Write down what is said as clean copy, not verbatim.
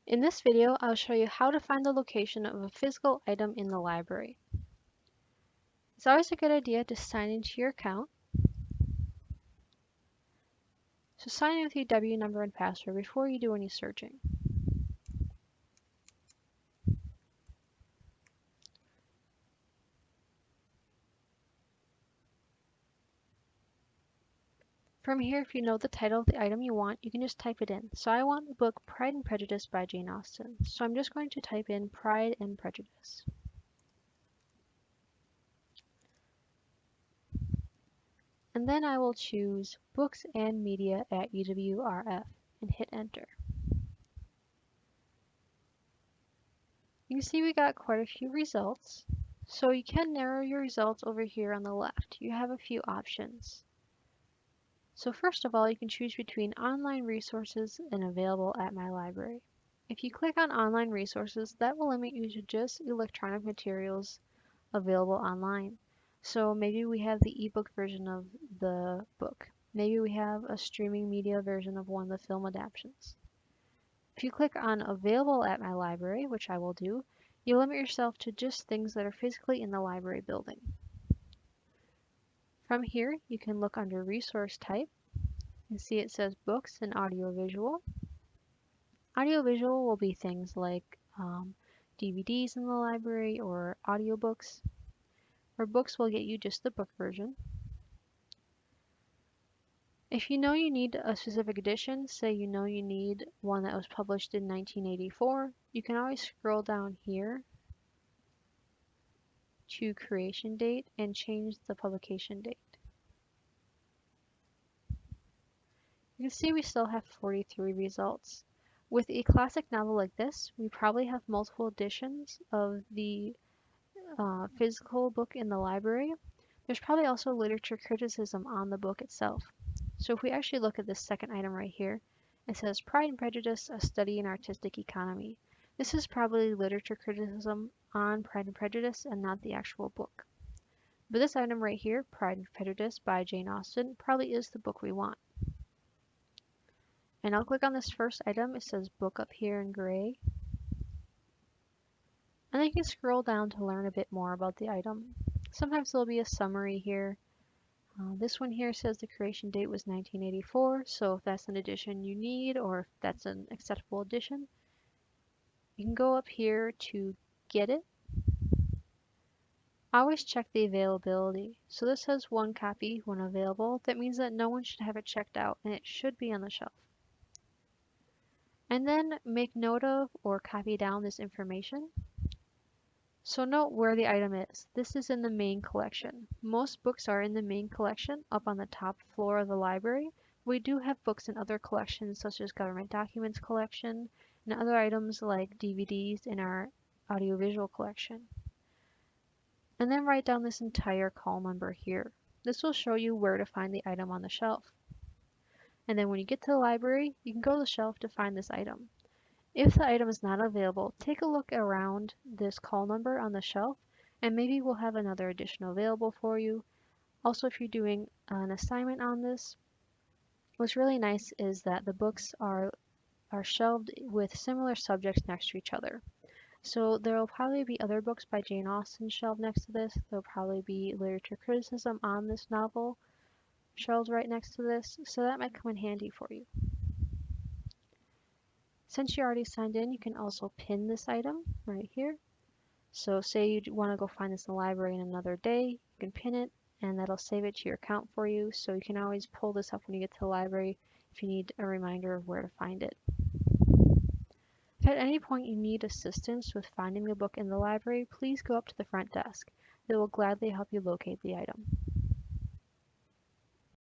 In this video, I'll show you how to find the location of a physical item in the library. It's always a good idea to sign into your account. So sign in with your W number and password before you do any searching. From here, if you know the title of the item you want, you can just type it in. So I want the book Pride and Prejudice by Jane Austen. So I'm just going to type in Pride and Prejudice. And then I will choose Books and Media at UWRF and hit enter. You can see we got quite a few results. So you can narrow your results over here on the left. You have a few options. So first of all, you can choose between online resources and available at my library. If you click on online resources, that will limit you to just electronic materials available online. So maybe we have the ebook version of the book. Maybe we have a streaming media version of one of the film adaptations. If you click on available at my library, which I will do, you limit yourself to just things that are physically in the library building. From here, you can look under resource type and see it says books and audiovisual. Audiovisual will be things like DVDs in the library or audiobooks, or books will get you just the book version. If you know you need a specific edition, say you know you need one that was published in 1984, you can always scroll down here to creation date and change the publication date. You can see we still have 43 results. With a classic novel like this, we probably have multiple editions of the physical book in the library. There's probably also literature criticism on the book itself. So if we actually look at this second item right here, it says Pride and Prejudice, a study in artistic economy. This is probably literature criticism on Pride and Prejudice and not the actual book. But this item right here, Pride and Prejudice by Jane Austen, probably is the book we want. And I'll click on this first item. It says book up here in gray. And then you can scroll down to learn a bit more about the item. Sometimes there'll be a summary here. This one here says the creation date was 1984, so if that's an edition you need or if that's an acceptable edition, you can go up here to get it. Always check the availability. So this says one copy when available. That means that no one should have it checked out and it should be on the shelf. And then make note of or copy down this information. So note where the item is. This is in the main collection. Most books are in the main collection up on the top floor of the library. We do have books in other collections such as government documents collection and other items like DVDs in our audiovisual collection. And then write down this entire call number here. This will show you where to find the item on the shelf. And then when you get to the library, you can go to the shelf to find this item. If the item is not available, take a look around this call number on the shelf and maybe we'll have another edition available for you. Also, if you're doing an assignment on this, what's really nice is that the books are shelved with similar subjects next to each other. So there will probably be other books by Jane Austen shelved next to this. There'll probably be literature criticism on this novel shelved right next to this, so that might come in handy for you. Since you're already signed in, you can also pin this item right here. So say you want to go find this in the library in another day, you can pin it and that'll save it to your account for you. So you can always pull this up when you get to the library if you need a reminder of where to find it. If at any point you need assistance with finding the book in the library, please go up to the front desk. They will gladly help you locate the item.